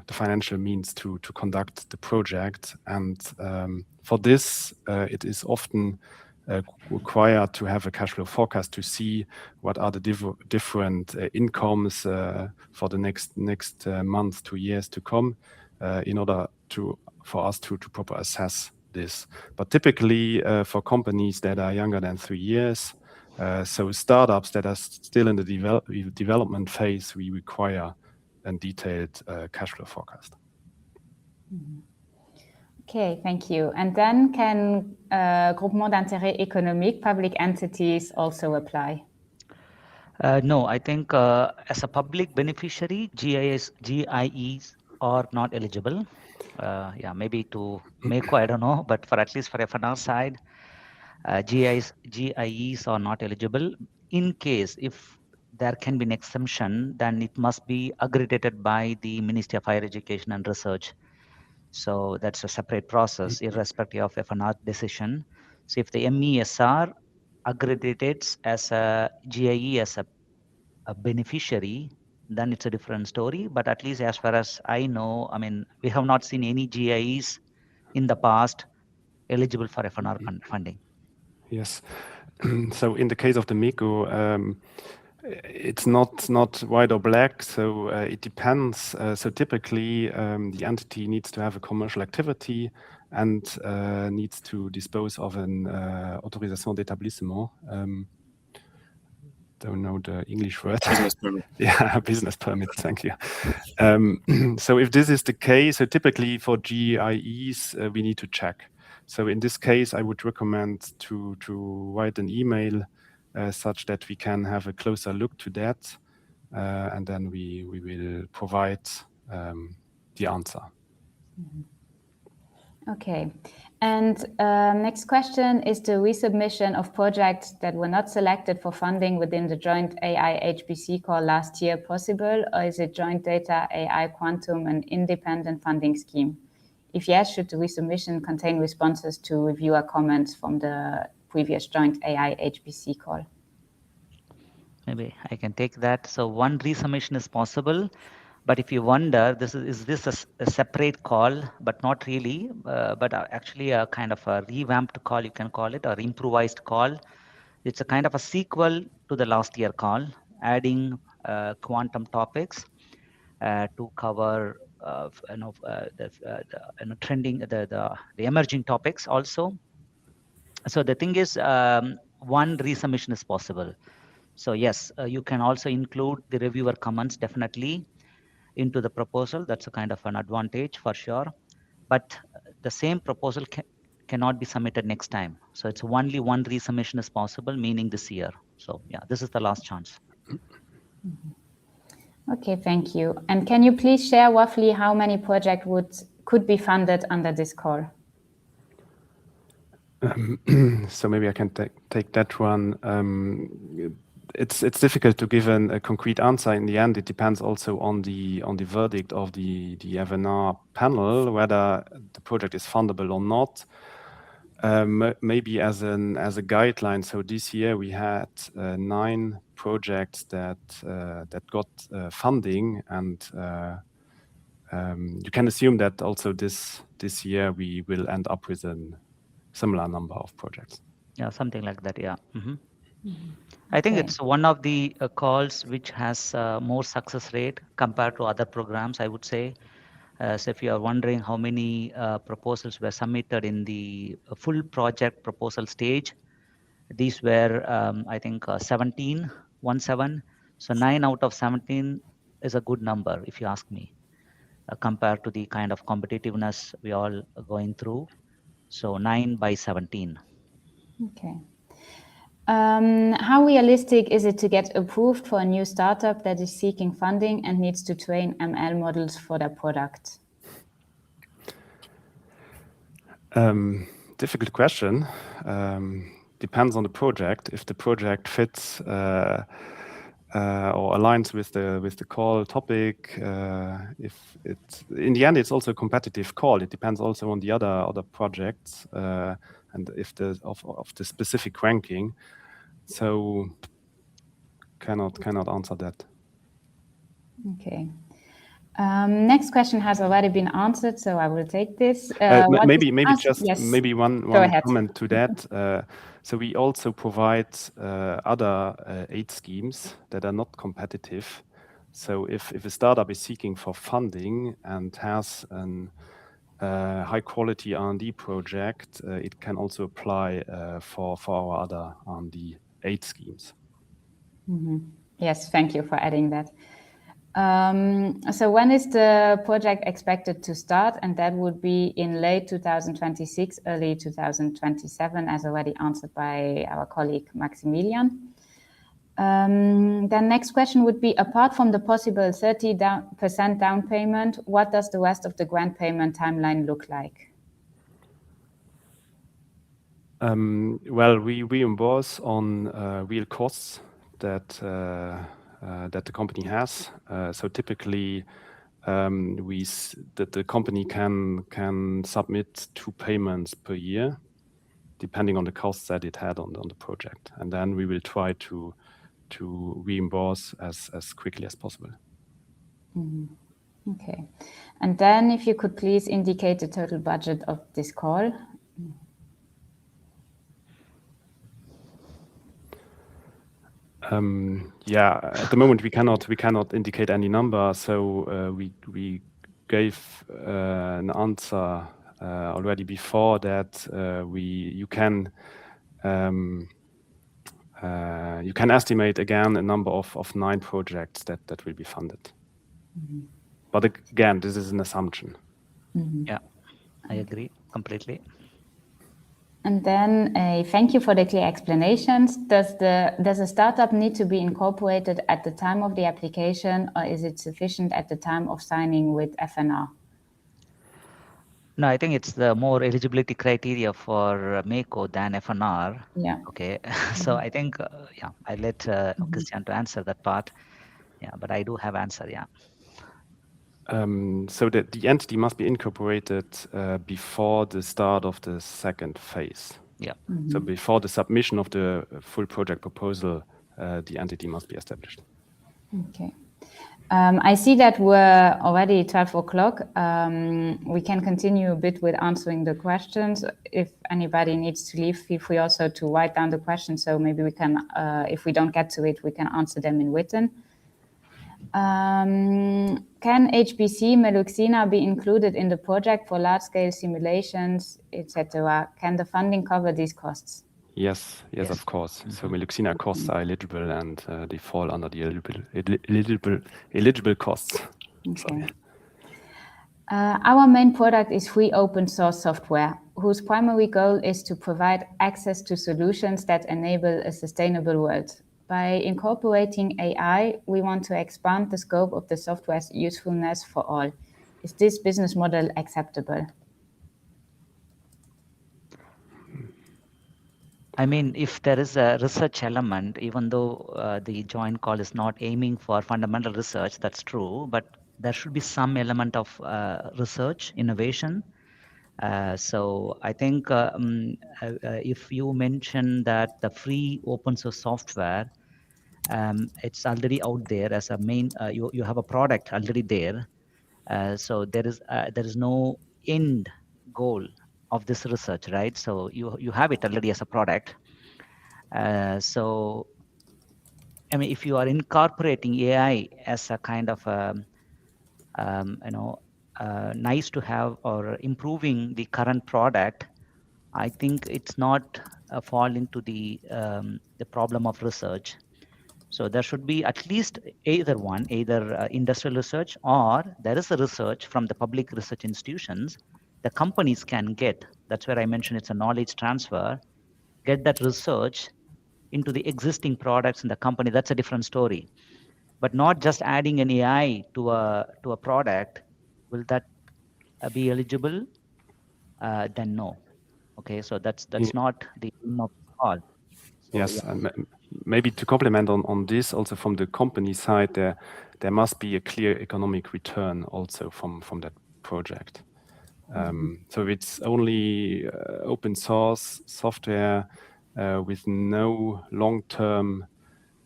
the financial means to conduct the project, and for this it is often required to have a cash flow forecast to see what are the different incomes for the next month to years to come, in order for us to properly assess this. But typically for companies that are younger than 3 years, so startups that are still in the development phase, we require a detailed cash flow forecast. Okay, thank you. And then can groupement d'intérêt économique, public entities also apply? No, I think as a public beneficiary, GIEs are not eligible. Yeah, maybe to MECO, I don't know, but for at least for FNR side, GIEs are not eligible. In case if there can be an exemption, then it must be accredited by the Ministry of Higher Education and Research. So that's a separate process, irrespective of FNR decision. So if the MESR accreditates as a GIE as a beneficiary, then it's a different story. But at least as far as I know, I mean, we have not seen any GIEs in the past eligible for FNR funding. Yes. So in the case of the MECO, it's not white or black, so it depends. So typically, the entity needs to have a commercial activity and needs to dispose of an autorisation d'établissement. Don't know the English word. Business permit. Yeah, business permit. Thank you. So if this is the case, so typically for GIEs, we need to check. So in this case, I would recommend to write an email such that we can have a closer look to that, and then we will provide the answer. Okay. And next question, is the resubmission of projects that were not selected for funding within the joint AI-HPC call last year possible, or is it joint data, AI, Qantum, an independent funding scheme? If yes, should the resubmission contain responses to reviewer comments from the previous joint AI-HPC call? Maybe I can take that. So one resubmission is possible, but if you wonder, is this a separate call? But not really, but actually a kind of a revamped call, you can call it, or improvised call. It's a kind of a sequel to the last year call, adding quantum topics to cover the trending, the emerging topics also. So the thing is, one resubmission is possible. So yes, you can also include the reviewer comments definitely into the proposal. That's a kind of an advantage for sure. But the same proposal cannot be submitted next time. So it's only one resubmission is possible, meaning this year. So yeah, this is the last chance. Okay, thank you. And can you please share roughly how many projects could be funded under this call? So maybe I can take that one. It's difficult to give a concrete answer. In the end, it depends also on the verdict of the FNR panel, whether the project is fundable or not. Maybe as a guideline. So this year we had 9 projects that got funding, and you can assume that also this year we will end up with a similar number of projects. Yeah, something like that. Yeah. I think it's one of the calls which has more success rate compared to other programs, I would say. So if you are wondering how many proposals were submitted in the full project proposal stage, these were, I think, 17. So 9 out of 17 is a good number, if you ask me, compared to the kind of competitiveness we all are going through. So 9 by 17. Okay. How realistic is it to get approved for a new startup that is seeking funding and needs to train ML models for their product? Difficult question. Depends on the project. If the project fits or aligns with the call topic, if it in the end it's also a competitive call. It depends also on the other projects and if of the specific ranking. So cannot answer that. Okay. Next question has already been answered, so I will take this. Maybe one comment to that. So we also provide other aid schemes that are not competitive. So if a startup is seeking for funding and has a high quality R&D project, it can also apply for our other R&D aid schemes. Yes, thank you for adding that. So when is the project expected to start? And that would be in late 2026, early 2027, as already answered by our colleague Maximilian. Then next question would be, apart from the possible 30% down payment, what does the rest of the grant payment timeline look like? Well, we reimburse on real costs that the company has. So typically, the company can submit 2 payments per year, depending on the costs that it had on the project, and then we will try to reimburse as quickly as possible. Okay, and then if you could please indicate the total budget of this call. Yeah, at the moment we cannot indicate any number. So we gave an answer already before that. You can estimate again a number of 9 projects that will be funded. But again, this is an assumption. Yeah, I agree completely. And then thank you for the clear explanations. Does a startup need to be incorporated at the time of the application, or is it sufficient at the time of signing with FNR? No, I think it's the more eligibility criteria for MECO than FNR. Yeah. Okay. So I think, yeah, I let Christian to answer that part. Yeah, but I do have answer. Yeah. So that the entity must be incorporated before the start of the second phase. Yeah. So before the submission of the full project proposal, the entity must be established. Okay. I see that we're already 12 o'clock. We can continue a bit with answering the questions. If anybody needs to leave, feel free also to write down the questions. So maybe we can, if we don't get to it, we can answer them in written. Can HPC Meluxina be included in the project for large-scale simulations, etc.? Can the funding cover these costs? Yes, of course. So Meluxina costs are eligible, and they fall under the eligible costs. Okay. Our main product is free open source software, whose primary goal is to provide access to solutions that enable a sustainable world. By incorporating AI, we want to expand the scope of the software's usefulness for all. Is this business model acceptable? I mean, if there is a research element, even though the joint call is not aiming for fundamental research, that's true, but there should be some element of research, innovation, So I think if you mention that the free open source software, it's already out there as a main, you have a product already there. So there is no end goal of this research, right? So you have it already as a product. So I mean, if you are incorporating AI as a kind of nice to have or improving the current product, I think it's not fall into the problem of research. So there should be at least either one, either industrial research, or there is a research from the public research institutions the companies can get. That's where I mentioned it's a knowledge transfer. Get that research into the existing products in the company. That's a different story. But not just adding an AI to a product. Will that be eligible? Then no. Okay, so that's not the aim of all. So, Yes, yeah. and maybe to complement on this, also from the company side, there must be a clear economic return also from that project. So it's only open source software with no long-term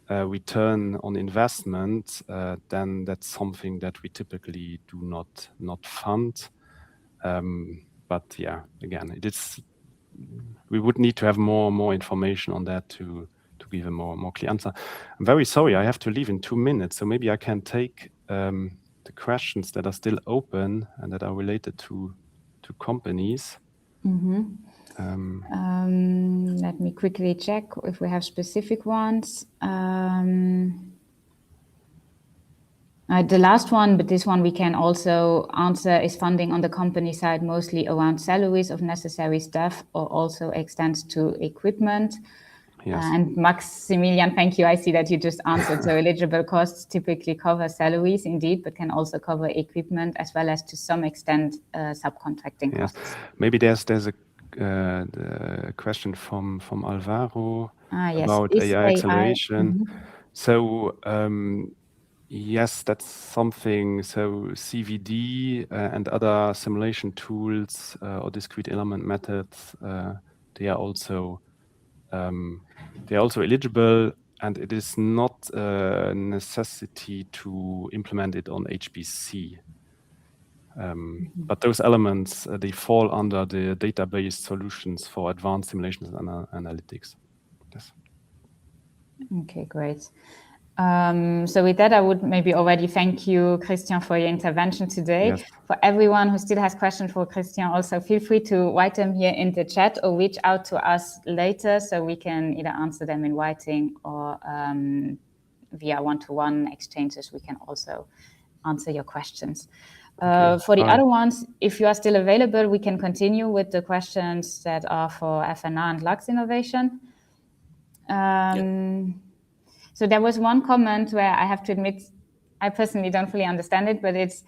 return on investment, then that's something that we typically do not fund. But yeah, again, we would need to have more information on that to give a more clear answer. I'm very sorry, I have to leave in 2 minutes, so maybe I can take the questions that are still open and that are related to companies. Let me quickly check if we have specific ones. The last one, but this one we can also answer, is funding on the company side mostly around salaries of necessary staff or also extends to equipment? Yes. And Maximilian, thank you. I see that you just answered. So eligible costs typically cover salaries indeed, but can also cover equipment as well as to some extent subcontracting costs. Maybe there's the question from Alvaro about Is AI acceleration. So yes, that's something. So CVD and other simulation tools or discrete element methods, they are also eligible, and it is not a necessity to implement it on HPC. But those elements, they fall under the database solutions for advanced simulations and analytics. Yes. Okay, great. So with that, I would maybe already thank you, Christian, for your intervention today. Yes. For everyone who still has questions for Christian, also feel free to write them here in the chat or reach out to us later so we can either answer them in writing or via one-to-one exchanges. We can also answer your questions. For the other ones, if you are still available, we can continue with the questions that are for FNR and Luxinnovation. So there was one comment where I have to admit, I personally don't fully understand it, but it's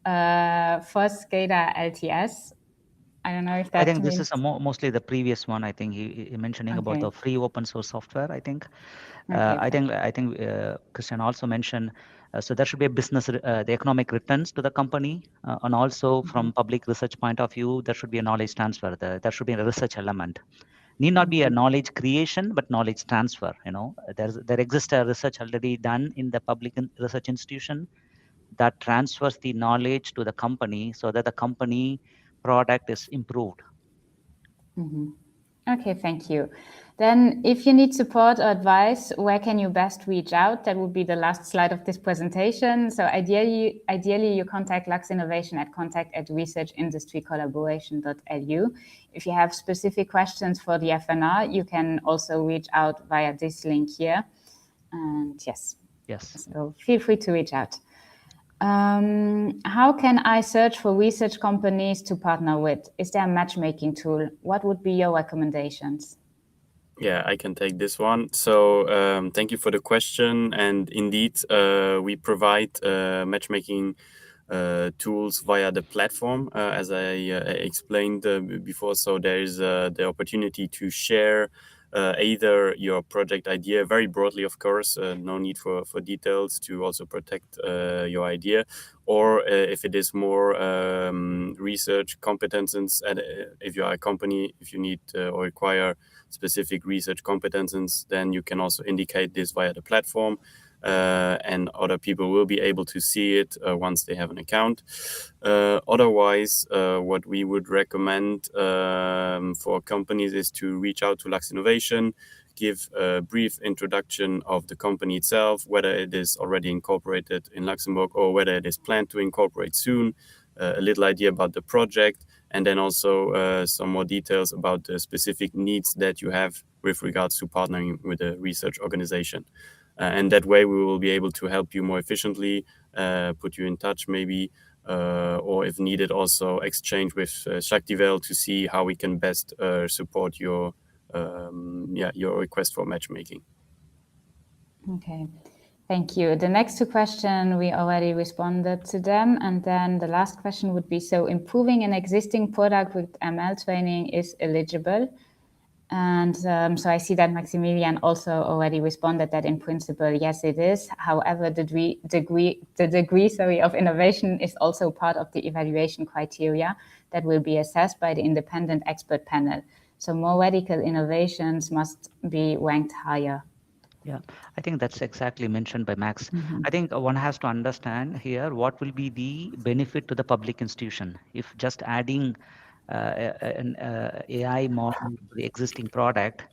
first SCADA LTS. I don't know if that I think means... this is mostly the previous one. I think he mentioning about the free open source software. I think, I think Christian also mentioned. So there should be a business, the economic returns to the company, and also from public research point of view, there should be a knowledge transfer. There should be a research element. Need not be a knowledge creation, but knowledge transfer. You know, there exists a research already done in the public research institution that transfers the knowledge to the company so that the company product is improved. Okay, thank you. Then if you need support or advice, where can you best reach out? That would be the last slide of this presentation. So ideally you contact Luxinnovation at contact@researchindustrycollaboration.lu. If you have specific questions for the FNR, you can also reach out via this link here. And yes, so feel free to reach out. How can I search for research companies to partner with? Is there a matchmaking tool? What would be your recommendations? Yeah, I can take this one. So thank you for the question. And indeed, we provide matchmaking tools via the platform, as I explained before. So there is the opportunity to share either your project idea, very broadly, of course, no need for details to also protect your idea, or if it is more research competences, and if you are a company, if you need or require specific research competences, then you can also indicate this via the platform. And other people will be able to see it once they have an account. Otherwise, what we would recommend for companies is to reach out to Luxinnovation, give a brief introduction of the company itself, whether it is already incorporated in Luxembourg or whether it is planned to incorporate soon, a little idea about the project, and then also some more details about the specific needs that you have with regards to partnering with a research organization. And that way we will be able to help you more efficiently, put you in touch maybe, or if needed also exchange with Shaktivel to see how we can best support your request for matchmaking. Okay, thank you. The next two questions, we already responded to them. And then the last question would be, so improving an existing product with ML training is eligible? And so I see that Maximilian also already responded that in principle, yes, it is. However, the degree of innovation is also part of the evaluation criteria that will be assessed by the independent expert panel. So more radical innovations must be ranked higher. Yeah, I think that's exactly mentioned by Max. I think one has to understand here what will be the benefit to the public institution if just adding an AI model to the existing product.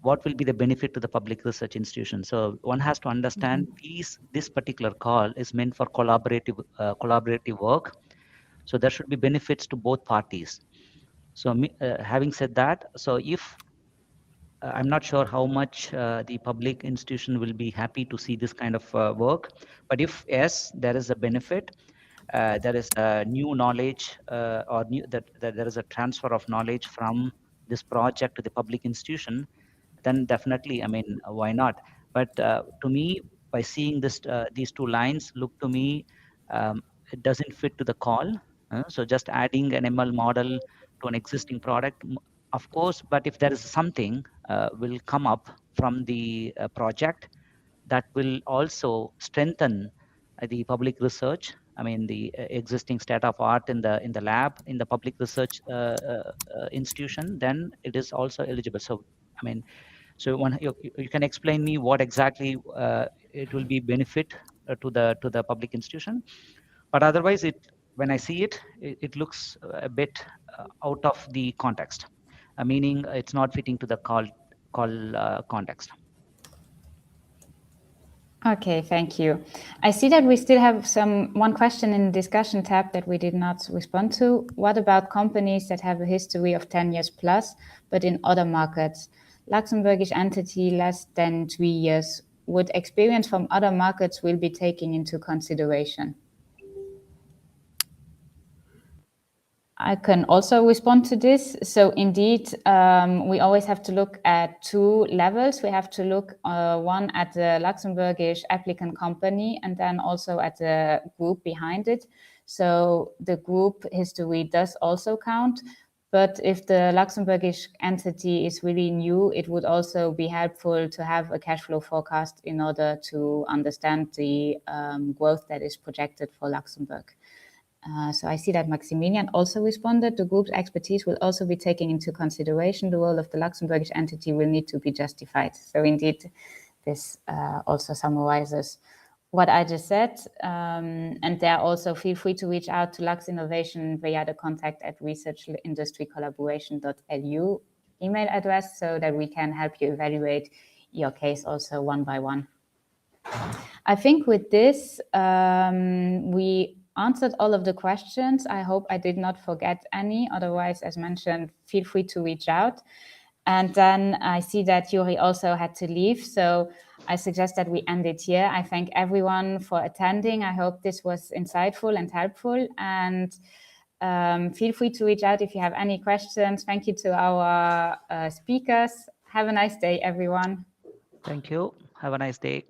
What will be the benefit to the public research institution? So one has to understand this particular call is meant for collaborative work. So there should be benefits to both parties. So having said that, so if I'm not sure how much the public institution will be happy to see this kind of work, but if yes, there is a benefit, there is a new knowledge or that there is a transfer of knowledge from this project to the public institution, then definitely, I mean, why not? But to me, by seeing this, these two lines look to me, it doesn't fit to the call. So just adding an ML model to an existing product, of course, but if there is something will come up from the project that will also strengthen the public research. I mean, the existing state of art in the lab, in the public research institution, then it is also eligible. So, I mean, so one, you can explain me what exactly it will be benefit to the public institution, but otherwise, when I see it looks a bit out of the context, meaning it's not fitting to the call context. Okay, thank you. I see that we still have one question in the discussion tab that we did not respond to. What about companies that have a history of 10 years plus, but in other markets? Luxembourgish entity less than 3 years. Would experience from other markets will be taken into consideration? I can also respond to this. So indeed, we always have to look at two levels. We have to look one at the Luxembourgish applicant company and then also at the group behind it. So the group history does also count. But if the Luxembourgish entity is really new, it would also be helpful to have a cash flow forecast in order to understand the growth that is projected for Luxembourg. So I see that Maximilian also responded. The group's expertise will also be taken into consideration. The role of the Luxembourgish entity will need to be justified. So indeed, this also summarizes what I just said. And there also feel free to reach out to Luxinnovation via the contact@researchindustrycollaboration.lu email address so that we can help you evaluate your case also one by one. I think with this, we answered all of the questions. I hope I did not forget any. Otherwise, as mentioned, feel free to reach out. And then I see that Yuri also had to leave. So I suggest that we end it here. I thank everyone for attending. I hope this was insightful and helpful. And feel free to reach out if you have any questions. Thank you to our speakers. Have a nice day, everyone. Thank you. Have a nice day.